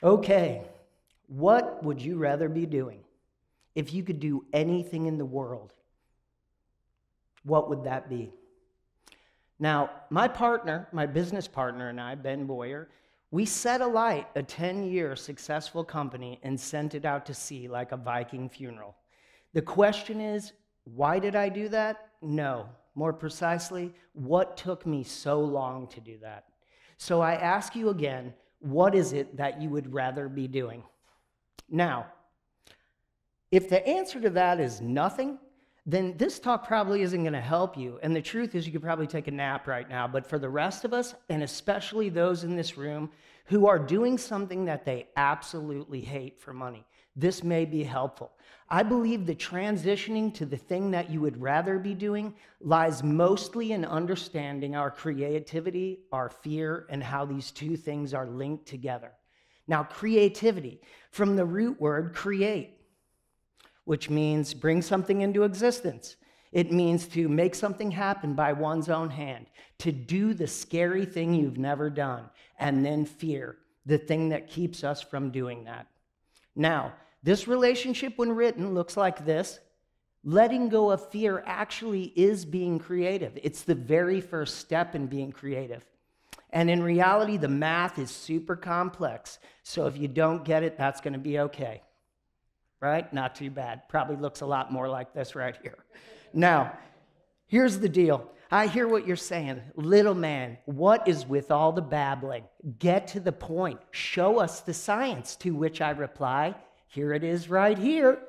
Okay, what would you rather be doing? If you could do anything in the world, what would that be? Now, my partner, my business partner and I, Ben Boyer, we set alight a 10-year successful company and sent it out to sea like a Viking funeral. The question is, why did I do that? No. More precisely, what took me so long to do that? So I ask you again, what is it that you would rather be doing? Now, if the answer to that is nothing, then this talk probably isn't going to help you. And the truth is you could probably take a nap right now. But for the rest of us, and especially those in this room who are doing something that they absolutely hate for money, this may be helpful. I believe the transitioning to the thing that you would rather be doing lies mostly in understanding our creativity, our fear, and how these two things are linked together. Now, creativity, from the root word create, which means bring something into existence. It means to make something happen by one's own hand, to do the scary thing you've never done, and then fear, the thing that keeps us from doing that. Now, this relationship, when written, looks like this. Letting go of fear actually is being creative. It's the very first step in being creative. And in reality, the math is super complex. So if you don't get it, that's going to be okay. Right? Not too bad. Probably looks a lot more like this right here. Now, here's the deal. I hear what you're saying. Little man, what is with all the babbling? Get to the point. Show us the science, to which I reply, here it is right here.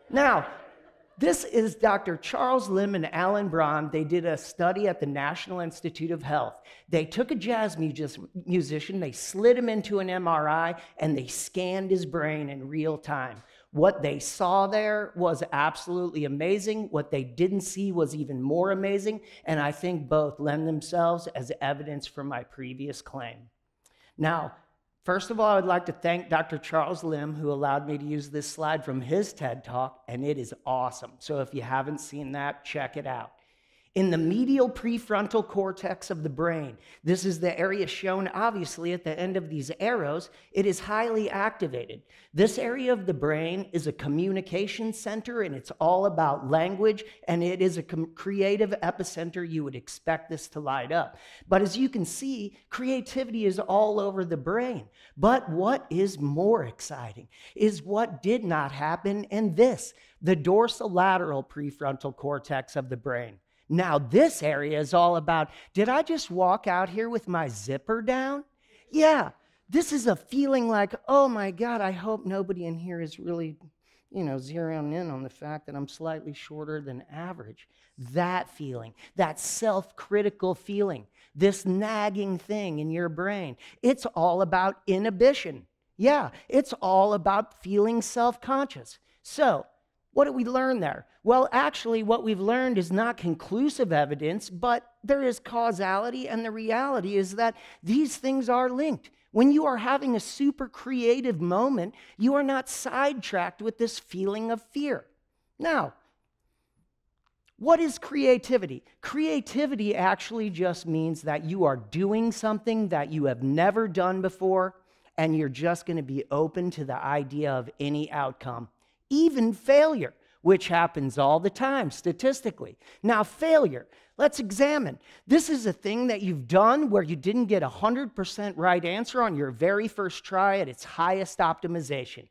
Now, this is Dr. Charles Lim and Alan Braun. They did a study at the National Institute of Health. They took a jazz musician, they slid him into an MRI, and they scanned his brain in real time. What they saw there was absolutely amazing. What they didn't see was even more amazing, and I think both lend themselves as evidence for my previous claim. Now, first of all, I would like to thank Dr. Charles Lim, who allowed me to use this slide from his TED Talk, and it is awesome. So if you haven't seen that, check it out. In the medial prefrontal cortex of the brain, this is the area shown obviously at the end of these arrows, it is highly activated. This area of the brain is a communication center, and it's all about language, and it is a creative epicenter. You would expect this to light up. But as you can see, creativity is all over the brain. But what is more exciting is what did not happen in this, the dorsolateral prefrontal cortex of the brain. Now, this area is all about, did I just walk out here with my zipper down? Yeah, this is a feeling like, oh my God, I hope nobody in here is really, zeroing in on the fact that I'm slightly shorter than average. That feeling, that self-critical feeling, this nagging thing in your brain, it's all about inhibition. Yeah, it's all about feeling self-conscious. So, what did we learn there? Well, actually, what we've learned is not conclusive evidence, but there is causality, and the reality is that these things are linked. When you are having a super creative moment, you are not sidetracked with this feeling of fear. Now, what is creativity? Creativity actually just means that you are doing something that you have never done before, and you're just going to be open to the idea of any outcome. Even failure, which happens all the time statistically. Now, failure, let's examine. This is a thing that you've done where you didn't get 100% right answer on your very first try at its highest optimization.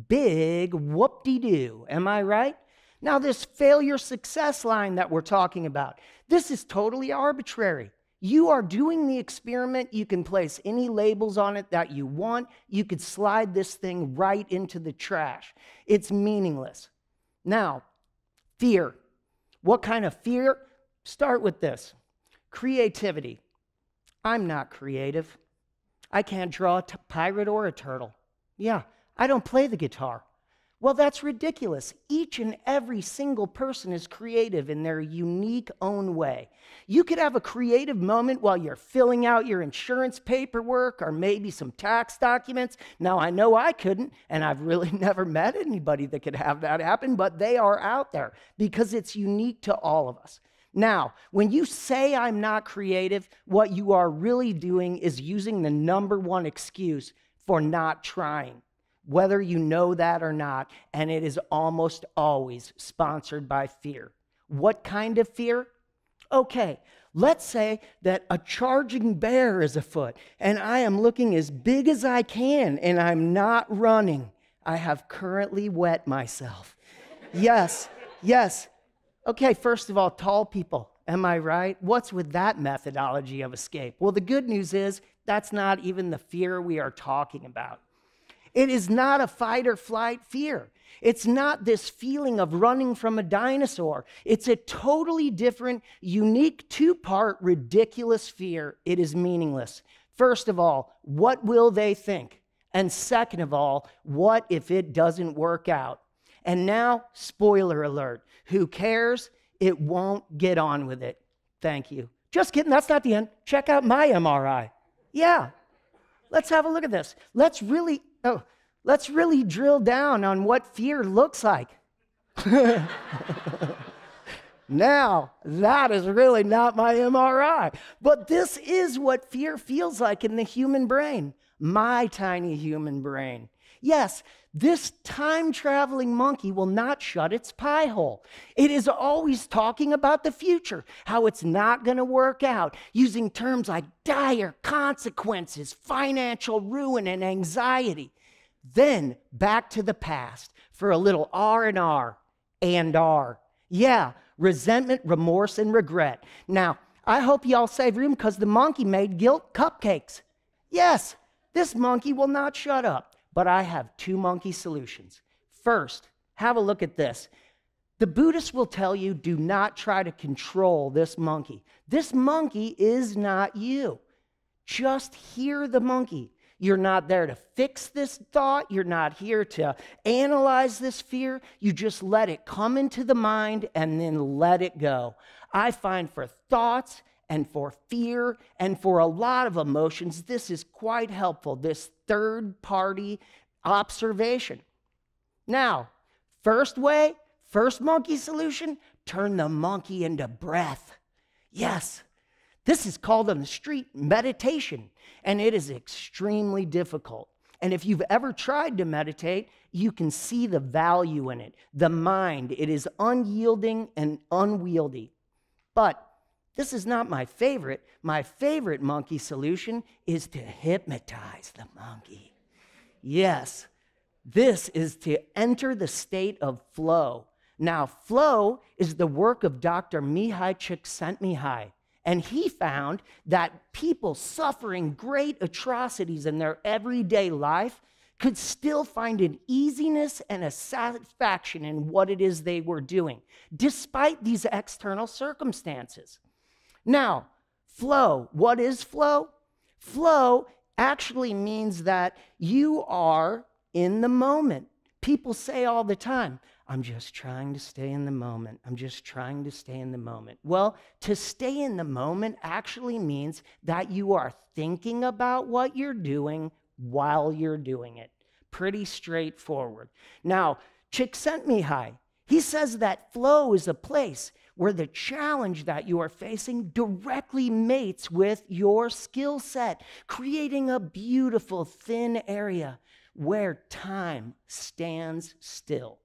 Big whoop-de-doo, am I right? Now, this failure success line that we're talking about, this is totally arbitrary. You are doing the experiment. You can place any labels on it that you want. You could slide this thing right into the trash. It's meaningless. Now, fear. What kind of fear? Start with this. Creativity. I'm not creative. I can't draw a pirate or a turtle. Yeah, I don't play the guitar. Well, that's ridiculous. Each and every single person is creative in their unique own way. You could have a creative moment while you're filling out your insurance paperwork or maybe some tax documents. Now, I know I couldn't, and I've really never met anybody that could have that happen, but they are out there because it's unique to all of us. Now, when you say I'm not creative, what you are really doing is using the number one excuse for not trying, whether you know that or not, and it is almost always sponsored by fear. What kind of fear? Okay, let's say that a charging bear is afoot, and I am looking as big as I can, and I'm not running. I have currently wet myself. Yes. Okay, first of all, tall people, am I right? What's with that methodology of escape? Well, the good news is that's not even the fear we are talking about. It is not a fight or flight fear. It's not this feeling of running from a dinosaur. It's a totally different, unique, two-part, ridiculous fear. It is meaningless. First of all, what will they think? And second of all, what if it doesn't work out? And now, spoiler alert, who cares? It won't get on with it. Thank you. Just kidding, that's not the end. Check out my MRI. Yeah, let's have a look at this. Let's really drill down on what fear looks like. Now, that is really not my MRI. But this is what fear feels like in the human brain, my tiny human brain. Yes, this time-traveling monkey will not shut its pie hole. It is always talking about the future, how it's not going to work out, using terms like dire consequences, financial ruin, and anxiety. Then back to the past for a little R&R and R. Yeah, resentment, remorse, and regret. Now, I hope y'all save room because the monkey made guilt cupcakes. Yes, this monkey will not shut up. But I have two monkey solutions. First, have a look at this. The Buddhists will tell you, do not try to control this monkey. This monkey is not you. Just hear the monkey. You're not there to fix this thought. You're not here to analyze this fear. You just let it come into the mind and then let it go. I find for thoughts and for fear and for a lot of emotions, this is quite helpful, this third-party observation. Now, first monkey solution, turn the monkey into breath. Yes, this is called on the street meditation, and it is extremely difficult. And if you've ever tried to meditate, you can see the value in it. The mind, it is unyielding and unwieldy. But this is not my favorite. My favorite monkey solution is to hypnotize the monkey. Yes, this is to enter the state of flow. Now, flow is the work of Dr. Mihai Csikszentmihalyi, and he found that people suffering great atrocities in their everyday life could still find an easiness and a satisfaction in what it is they were doing, despite these external circumstances. Now, flow, what is flow? Flow actually means that you are in the moment. People say all the time, I'm just trying to stay in the moment. I'm just trying to stay in the moment. Well, to stay in the moment actually means that you are thinking about what you're doing while you're doing it. Pretty straightforward. Now, Csikszentmihalyi, he says that flow is a place where the challenge that you are facing directly mates with your skill set, creating a beautiful thin area where time stands still.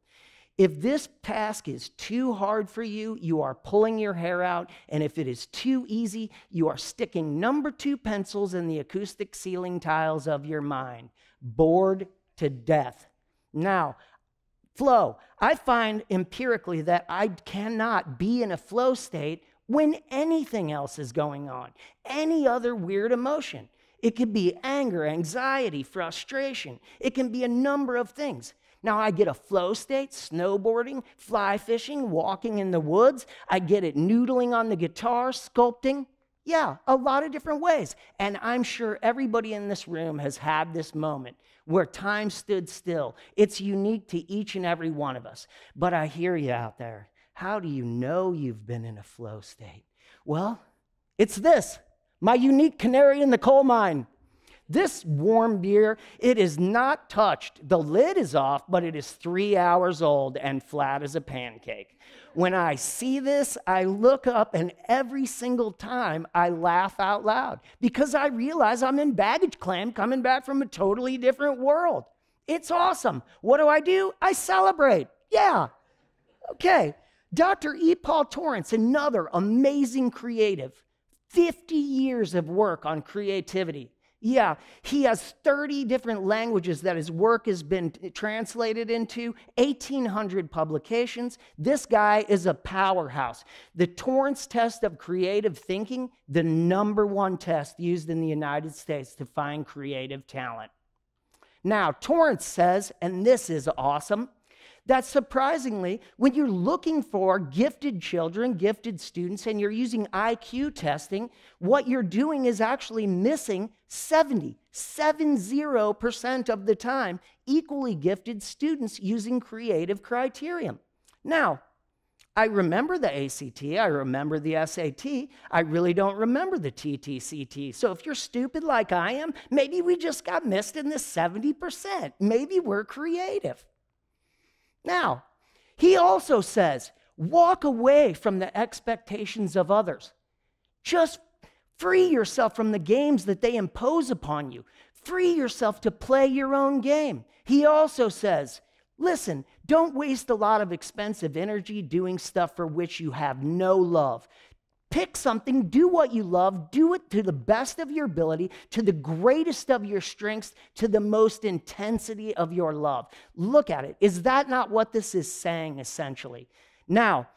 If this task is too hard for you, you are pulling your hair out, and if it is too easy, you are sticking number 2 pencils in the acoustic ceiling tiles of your mind, bored to death. Now, flow. I find empirically that I cannot be in a flow state when anything else is going on, any other weird emotion. It could be anger, anxiety, frustration. It can be a number of things. Now, I get a flow state, snowboarding, fly fishing, walking in the woods. I get it noodling on the guitar, sculpting. Yeah, a lot of different ways. And I'm sure everybody in this room has had this moment where time stood still. It's unique to each and every one of us. But I hear you out there. How do you know you've been in a flow state? Well, it's this, my unique canary in the coal mine. This warm beer, it is not touched. The lid is off, but it is 3 hours old and flat as a pancake. When I see this, I look up, and every single time I laugh out loud because I realize I'm in baggage claim coming back from a totally different world. It's awesome. What do? I celebrate. Yeah. Okay. Dr. E. Paul Torrance, another amazing creative, 50 years of work on creativity. Yeah, he has 30 different languages that his work has been translated into, 1,800 publications. This guy is a powerhouse. The Torrance test of creative thinking, the #1 test used in the United States to find creative talent. Now, Torrance says, and this is awesome, that surprisingly, when you're looking for gifted children, gifted students, and you're using IQ testing, what you're doing is actually missing 70% of the time, equally gifted students using creative criterion. Now, I remember the ACT, I remember the SAT, I really don't remember the TTCT. So if you're stupid like I am, maybe we just got missed in the 70%. Maybe we're creative. Now, he also says, walk away from the expectations of others. Just free yourself from the games that they impose upon you. Free yourself to play your own game. He also says, listen, don't waste a lot of expensive energy doing stuff for which you have no love. Pick something, do what you love, do it to the best of your ability, to the greatest of your strengths, to the most intensity of your love. Look at it. Is that not what this is saying, essentially? Now,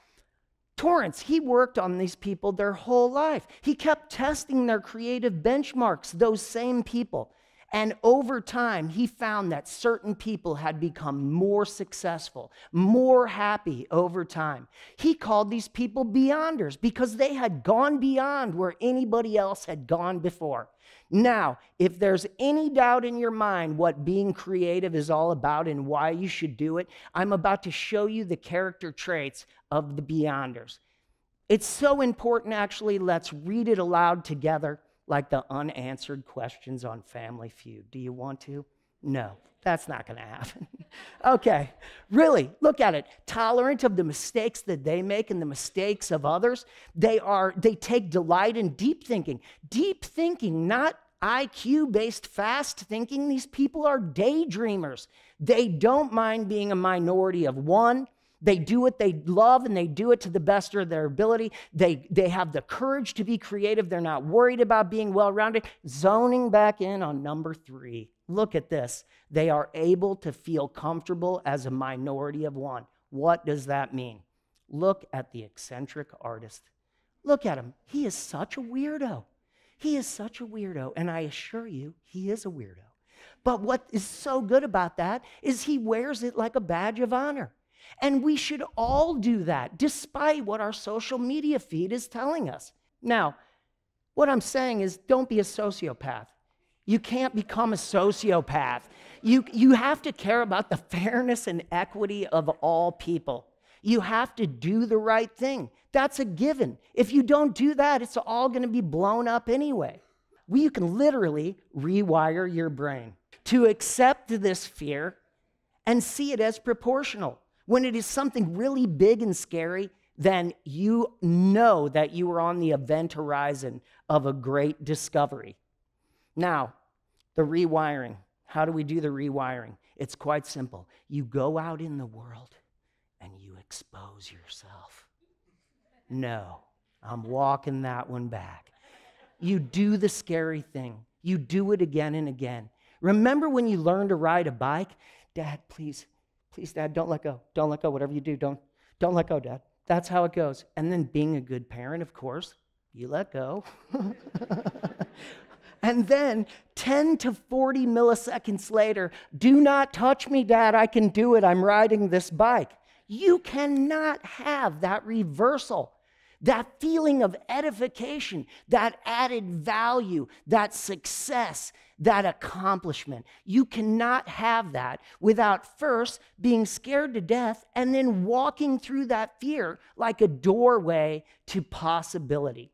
Torrance, he worked on these people their whole life. He kept testing their creative benchmarks, those same people. And over time, he found that certain people had become more successful, more happy over time. He called these people beyonders because they had gone beyond where anybody else had gone before. Now, if there's any doubt in your mind what being creative is all about and why you should do it, I'm about to show you the character traits of the beyonders. It's so important, actually. Let's read it aloud together, like the unanswered questions on Family Feud. Do you want to? No, that's not going to happen. Okay, really, look at it. Tolerant of the mistakes that they make and the mistakes of others. They take delight in deep thinking. Deep thinking, not IQ-based fast thinking. These people are daydreamers. They don't mind being a minority of one. They do what they love, and they do it to the best of their ability. They have the courage to be creative. They're not worried about being well-rounded. Zoning back in on #3. Look at this. They are able to feel comfortable as a minority of one. What does that mean? Look at the eccentric artist. Look at him. He is such a weirdo. He is such a weirdo, and I assure you, he is a weirdo. But what is so good about that is he wears it like a badge of honor. And we should all do that, despite what our social media feed is telling us. Now, what I'm saying is don't be a sociopath. You can't become a sociopath. You have to care about the fairness and equity of all people. You have to do the right thing. That's a given. If you don't do that, it's all going to be blown up anyway. You can literally rewire your brain to accept this fear and see it as proportional. When it is something really big and scary, then you know that you are on the event horizon of a great discovery. Now, the rewiring. How do we do the rewiring? It's quite simple. You go out in the world and you expose yourself. No, I'm walking that one back. You do the scary thing. You do it again and again. Remember when you learned to ride a bike? Dad, please, Dad, don't let go. Don't let go. Whatever you do, don't let go, Dad. That's how it goes. And then being a good parent, of course, you let go. And then 10 to 40 milliseconds later, do not touch me, Dad. I can do it. I'm riding this bike. You cannot have that reversal, that feeling of edification, that added value, that success, that accomplishment. You cannot have that without first being scared to death and then walking through that fear like a doorway to possibility.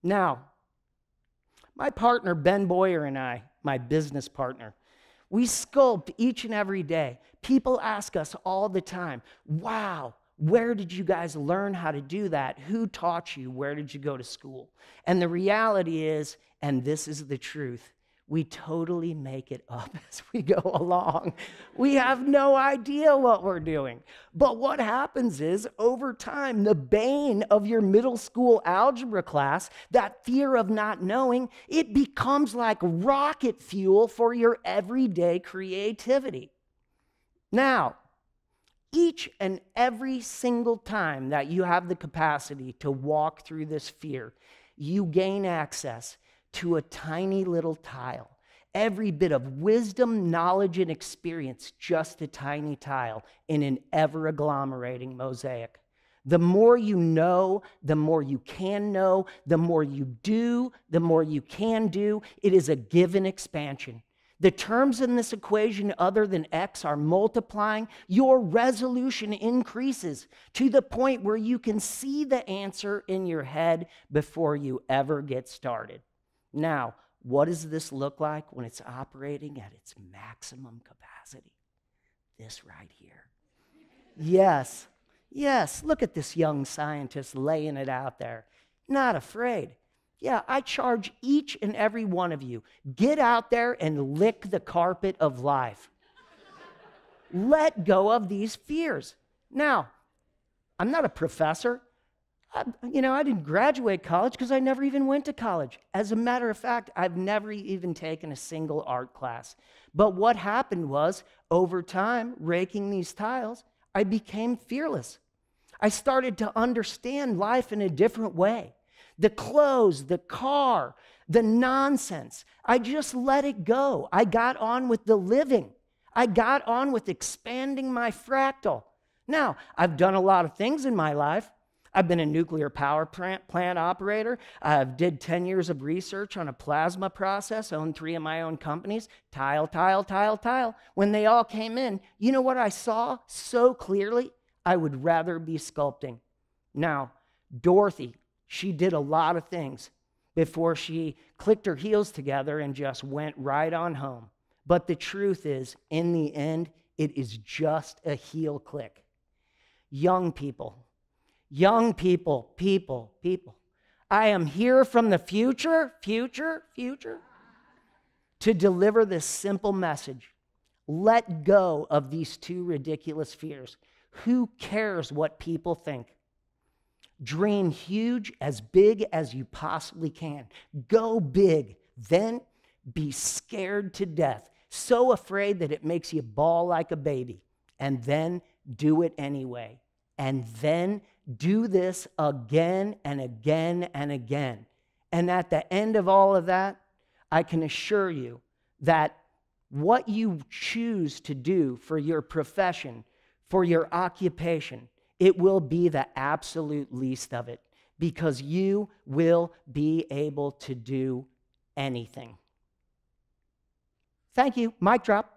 Now, my partner, Ben Boyer, and I, my business partner, we sculpt each and every day. People ask us all the time, wow, Where did you guys learn how to do that? Who taught you? Where did you go to school? And the reality is, and this is the truth, we totally make it up as we go along. We have no idea what we're doing. But what happens is, over time, the bane of your middle school algebra class, that fear of not knowing, it becomes like rocket fuel for your everyday creativity. Now, each and every single time that you have the capacity to walk through this fear, you gain access to a tiny little tile. Every bit of wisdom, knowledge, and experience, just a tiny tile in an ever-agglomerating mosaic. The more you know, the more you can know, the more you do, the more you can do. It is a given expansion. The terms in this equation other than x are multiplying. Your resolution increases to the point where you can see the answer in your head before you ever get started. Now, what does this look like when it's operating at its maximum capacity? This right here. Yes, look at this young scientist laying it out there. Not afraid. Yeah, I charge each and every one of you, get out there and lick the carpet of life. Let go of these fears. Now, I'm not a professor. I didn't graduate college because I never even went to college. As a matter of fact, I've never even taken a single art class. But what happened was, over time, raking these tiles, I became fearless. I started to understand life in a different way. The clothes, the car, the nonsense, I just let it go. I got on with the living. I got on with expanding my fractal. Now, I've done a lot of things in my life. I've been a nuclear power plant operator. I've did 10 years of research on a plasma process, owned 3 of my own companies, tile. When they all came in, you know what I saw so clearly? I would rather be sculpting. Now, Dorothy, she did a lot of things before she clicked her heels together and just went right on home. But the truth is, in the end, it is just a heel click. Young people, I am here from the future, to deliver this simple message. Let go of these 2 ridiculous fears. Who cares what people think? Dream huge, as big as you possibly can. Go big, then be scared to death, so afraid that it makes you bawl like a baby, and then do it anyway. And then do this again and again and again. And at the end of all of that, I can assure you that what you choose to do for your profession, for your occupation, it will be the absolute least of it, because you will be able to do anything. Thank you. Mic drop.